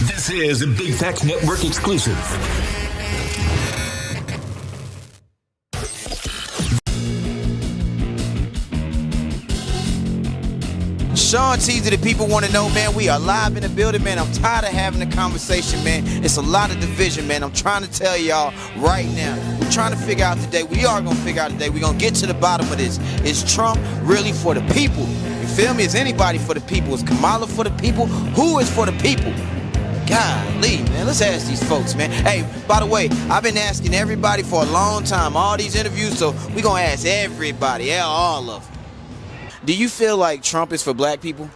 This is a Big Facts Network exclusive. Sean Teezy, the people want to know, man. We are live in the building, man. I'm tired of having the conversation, man. It's a lot of division, man. I'm trying to tell y'all right now. We're trying to figure out today. We are going to figure out today. We're going to get to the bottom of this. Is Trump really for the people? You feel me? Is anybody for the people? Is Kamala for the people? Who is for the people? Golly, man. Let's ask these folks, man. Hey, by the way, I've been asking everybody for a long time, all these interviews, so we're going to ask everybody, all of them. Do you feel like Trump is for black people?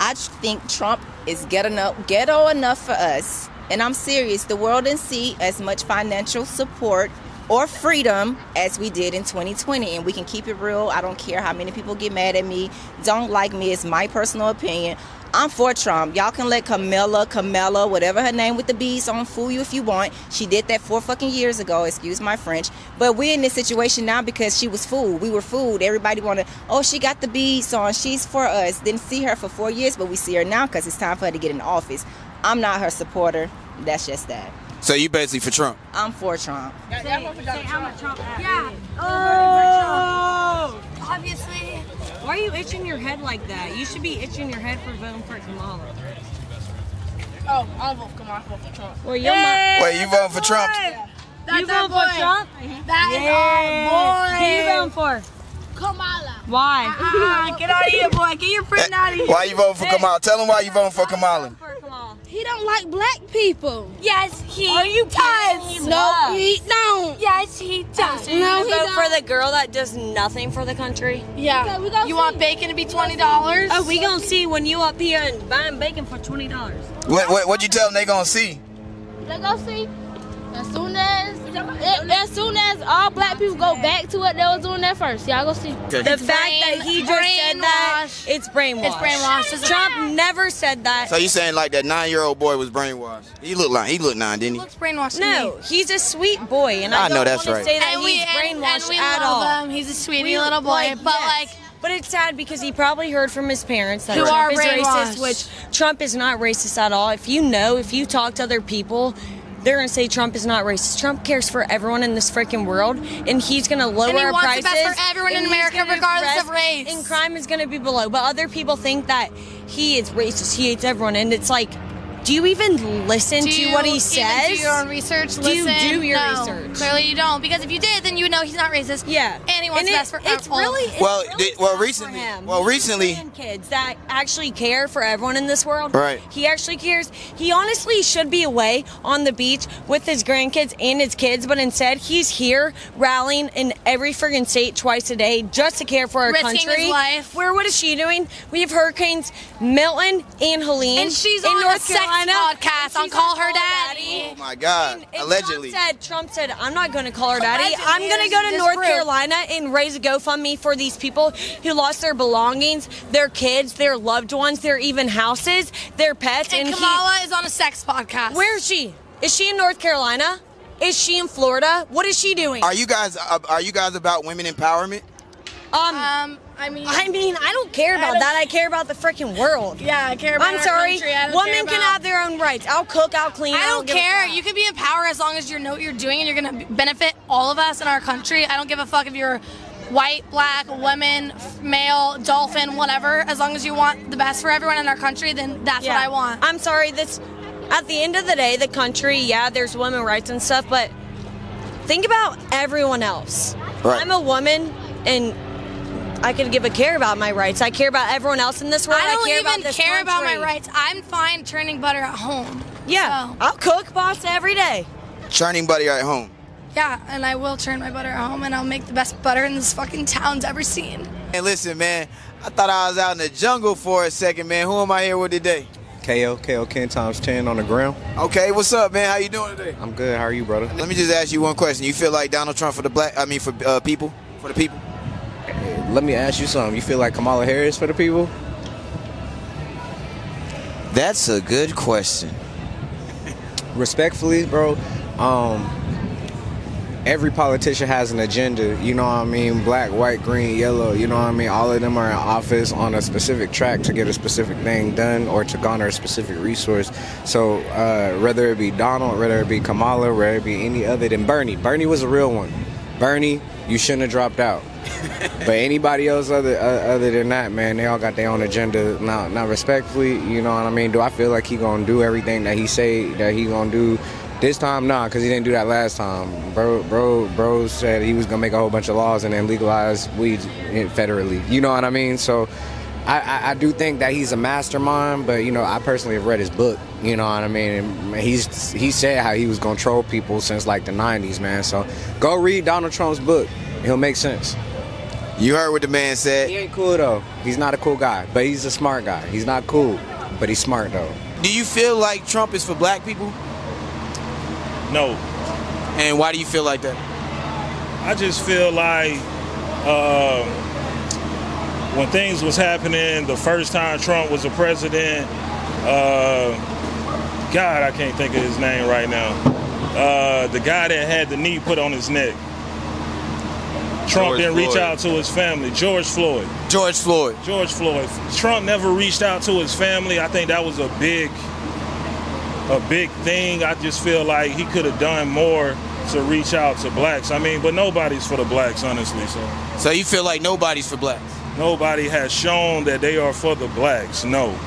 I think Trump is ghetto enough for us. And I'm serious. The world didn't see as much financial support or freedom as we did in 2020. And we can keep it real. I don't care how many people get mad at me, don't like me. It's my personal opinion. I'm for Trump. Y'all can let Camilla, whatever her name with the B's on, fool you if you want. She did that 4 fucking years ago, excuse my French. But we're in this situation now because she was fooled. We were fooled. Everybody wanted, oh, she got the B's on. She's for us. Didn't see her for 4 years, but we see her now because it's time for her to get in office. I'm not her supporter. That's just that. So you basically for Trump? I'm for Trump. Say how much Trump has. Yeah. Oh! Obviously. Why are you itching your head like that? You should be itching your head for voting for Kamala. Oh, I'll vote for Kamala. I'll vote for Trump. Well, your mom. Wait, you voting for Trump? That's You voting for Trump? That is our boy. Who you voting for? Kamala. Why? Get out of here, boy. Get your friend out of here. Why you voting for Kamala? Tell him why you voting for Kamala. He don't like black people. Yes, he Are you does. kidding? No, he don't. Yes, he does. So you no, vote he don't. for the girl that does nothing for the country? Yeah. Okay, we gonna You see. want bacon to be $20? Oh, we gonna see when you up here and buying bacon for $20. What you tell them they gonna see? Let's go see. As soon as all black people go back to what they was doing at first, y'all go see. Okay. The fact that he just said that, it's brainwashed. It's brainwashed. Trump never said that. So you saying like that 9-year-old boy was brainwashed? He looked 9, didn't he? Looks brainwashed to No, me. he's a sweet boy, and I I know don't that's want right. to say that And he's brainwashed at all. love him. He's a sweetie We- little boy. like, But yes. But it's sad because he probably heard from his parents that Who Trump are is racist, brainwashed. which Trump is not racist at all. If you talk to other people, they're going to say Trump is not racist. Trump cares for everyone in this freaking world, and he's going to lower And he our wants prices. the best for everyone in and he's America, gonna regardless of race. And crime is going to be below. But other people think that he is racist. He hates everyone. And it's like, do you even listen to what he says? Do your own research? Do you Listen? do your No, research? Clearly you don't, because if you did, then you would know he's not racist. Yeah, and he wants the best for it's all. really it's Well, really well, sad for recently- him. well, He has recently- grandkids that actually care for everyone in this world. Right. He actually cares. He honestly should be away on the beach with his grandkids and his kids, but instead he's here rallying in every friggin' state twice a day just to care for our Risking country. his life. Where what is she doing? We have hurricanes Milton and Helene, And she's in on North a sex Carolina. podcast on She's Call on Her Daddy. Oh my God! And Allegedly. Trump said, I'm not going to call her daddy. Allegedly, I'm going to go to it's North true. Carolina and raise a GoFundMe for these people who lost their belongings, their kids, their loved ones, their even houses, their pets. And Kamala is on a sex podcast. Where is she? Is she in North Carolina? Is she in Florida? What is she doing? Are you guys about women empowerment? I mean, I don't care about that. I care about the freaking world. yeah, I care about I'm our sorry. country. I don't Women care can about- have their own rights. I'll cook, I'll clean. I don't give a care. crap. You can be in power as long as you know what you're doing and you're going to benefit all of us in our country. I don't give a fuck if you're white, black, woman, male, dolphin, whatever. As long as you want the best for everyone in our country, then that's what I want. I'm sorry. At the end of the day, the country, yeah, there's women's rights and stuff, but think about everyone else. Right. I'm a woman, and I could give a care about my rights. I care about everyone else in this world. I don't care even about this care about my country. rights. I'm fine churning butter at home. Yeah, So, I'll cook pasta every day. Churning buddy at home. yeah, and I will churn my butter at home, and I'll make the best butter in this fucking town's ever seen. And listen, man, I thought I was out in the jungle for a second, man. Who am I here with today? KO Ken times 10 on the ground. Okay, what's up, man? How you doing today? I'm good. How are you, brother? Let me just ask you one question. You feel like Donald Trump for the people? For the people? Let me ask you something. You feel like Kamala Harris for the people? That's a good question. Respectfully, bro. every politician has an agenda, you know what I mean? Black, white, green, yellow, you know what I mean? All of them are in office on a specific track to get a specific thing done or to garner a specific resource. So whether it be Donald, whether it be Kamala, whether it be any other than Bernie. Bernie was a real one. Bernie, you shouldn't have dropped out. But anybody else other than that, man, they all got their own agenda. Now, respectfully, you know what I mean? Do I feel like he gonna do everything that he say that he gonna do this time? Nah, because he didn't do that last time. Bro said he was gonna make a whole bunch of laws and then legalize weed federally. You know what I mean? So I do think that he's a mastermind, but you know, I personally have read his book. You know what I mean? And he said how he was gonna troll people since like the 90s, man. So go read Donald Trump's book. It'll make sense. You heard what the man said. He ain't cool though. He's not a cool guy, but he's a smart guy. He's not cool, but he's smart though. Do you feel like Trump is for black people? No. And why do you feel like that? I just feel like when things was happening, the first time Trump was a president, God, I can't think of his name right now. The guy that had the knee put on his neck. Trump didn't reach out to his family. George Floyd. Trump never reached out to his family. I think that was a big thing. I just feel like he could have done more to reach out to blacks. I mean, but nobody's for the blacks, honestly. So you feel like nobody's for blacks? Nobody has shown that they are for the blacks, no.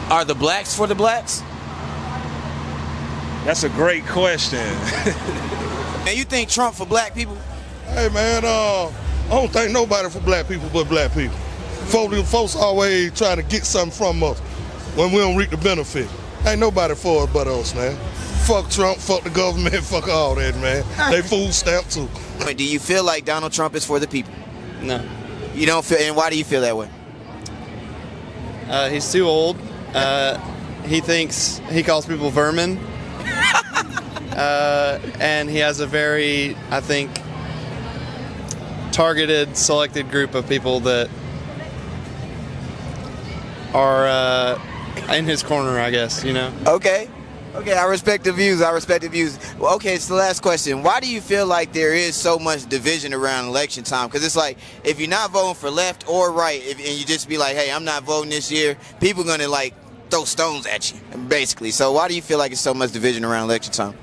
Are the blacks for the blacks? That's a great question. And you think Trump for black people? Hey man, I don't think nobody for black people but black people. Folks always trying to get something from us when we don't reap the benefit. Ain't nobody for us but us, man. Fuck Trump, fuck the government, fuck all that, man. They food stamp too. But do you feel like Donald Trump is for the people? No. You don't feel, and why do you feel that way? He's too old. He calls people vermin. And he has a very, I think, targeted, selected group of people that are in his corner, I guess, you know? Okay, I respect the views. Well, okay, it's the last question. Why do you feel like there is so much division around election time? Because it's like, if you're not voting for left or right, and you just be like, hey, I'm not voting this year, people are going to like throw stones at you, basically. So why do you feel like it's so much division around election time?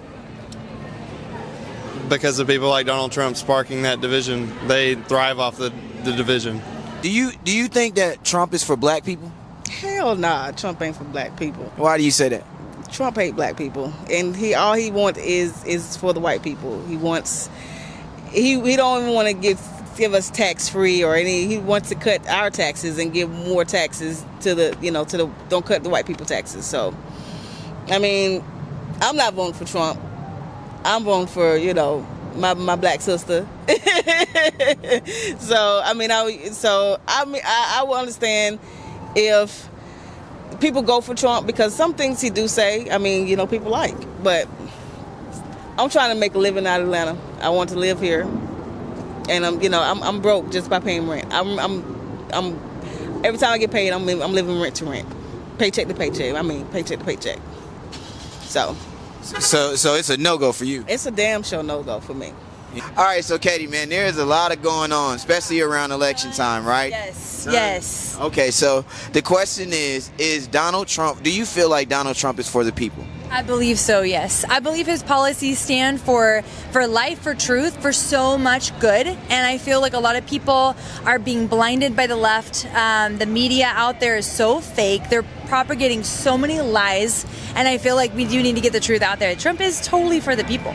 Because of people like Donald Trump sparking that division. They thrive off the division. Do you think that Trump is for black people? Hell nah, Trump ain't for black people. Why do you say that? Trump hate black people, and all he wants is for the white people. He don't even want to give us tax free or any. He wants to cut our taxes and give more taxes to the don't cut the white people taxes. So, I mean, I'm not voting for Trump. I'm voting for my black sister. So I will understand if people go for Trump because some things he do say, people like. But I'm trying to make a living out of Atlanta. I want to live here, and I'm broke just by paying rent. I'm every time I get paid, I'm living rent to rent, paycheck to paycheck. Paycheck to paycheck. So it's a no-go for you. It's a damn sure no-go for me. All right, so Katie, man, there's a lot of going on, especially around election time, right? Yes. Okay, so the question is Donald Trump, do you feel like Donald Trump is for the people? I believe so, yes. I believe his policies stand for life, for truth, for so much good. And I feel like a lot of people are being blinded by the left. The media out there is so fake. They're propagating so many lies. And I feel like we do need to get the truth out there. Trump is totally for the people.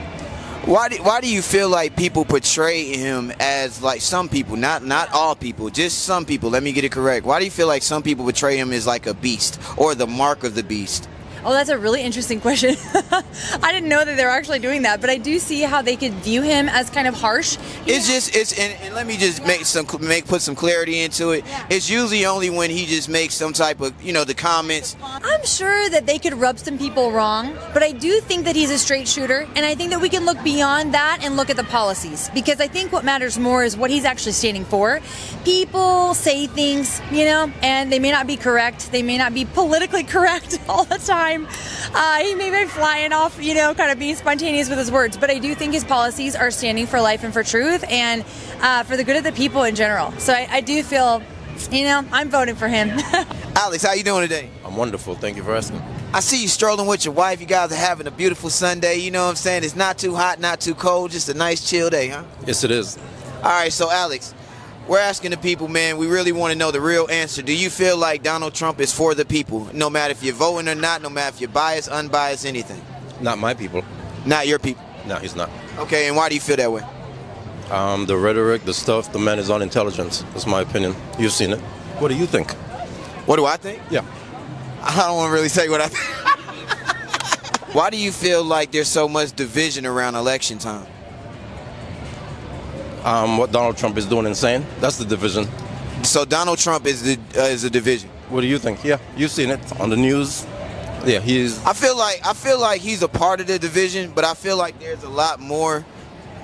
Why do you feel like people portray him as, like, some people, not all people, just some people, let me get it correct. Why do you feel like some people portray him as like a beast or the mark of the beast? Oh, that's a really interesting question. I didn't know that they were actually doing that, but I do see how they could view him as kind of harsh. And let me just put some clarity into it. Yeah. It's usually only when he just makes some type of, the comments. I'm sure that they could rub some people wrong, but I do think that he's a straight shooter, and I think that we can look beyond that and look at the policies, because I think what matters more is what he's actually standing for. People say things, and they may not be correct. They may not be politically correct all the time. He may be flying off, kind of being spontaneous with his words, but I do think his policies are standing for life and for truth and for the good of the people in general. So I do feel, I'm voting for him. Alex, how you doing today? I'm wonderful. Thank you for asking. I see you strolling with your wife. You guys are having a beautiful Sunday. You know what I'm saying? It's not too hot, not too cold, just a nice chill day, huh? Yes, it is. All right, so Alex, we're asking the people, man, we really want to know the real answer. Do you feel like Donald Trump is for the people, no matter if you're voting or not, no matter if you're biased, unbiased, anything? Not my people. Not your people? No, he's not. Okay, and why do you feel that way? The rhetoric, the stuff, the man is unintelligent. That's my opinion. You've seen it. What do you think? What do I think? Yeah. I don't want to really say what I think. Why do you feel like there's so much division around election time? What Donald Trump is doing and saying, that's the division. So Donald Trump is the division. What do you think? Yeah, you've seen it on the news. Yeah, he's. I feel like he's a part of the division, but I feel like there's a lot more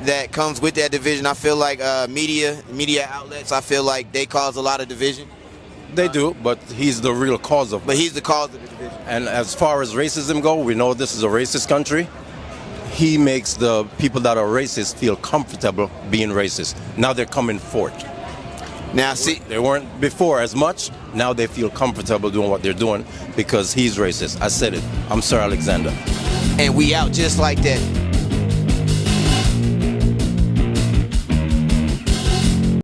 that comes with that division. I feel like media outlets, I feel like they cause a lot of division. They do, but he's the real cause of it. But he's the cause of the division. And as far as racism go, we know this is a racist country. He makes the people that are racist feel comfortable being racist. Now they're coming forth. Now see, they weren't before as much. Now they feel comfortable doing what they're doing because he's racist. I said it. I'm Sir Alexander. And we out just like that.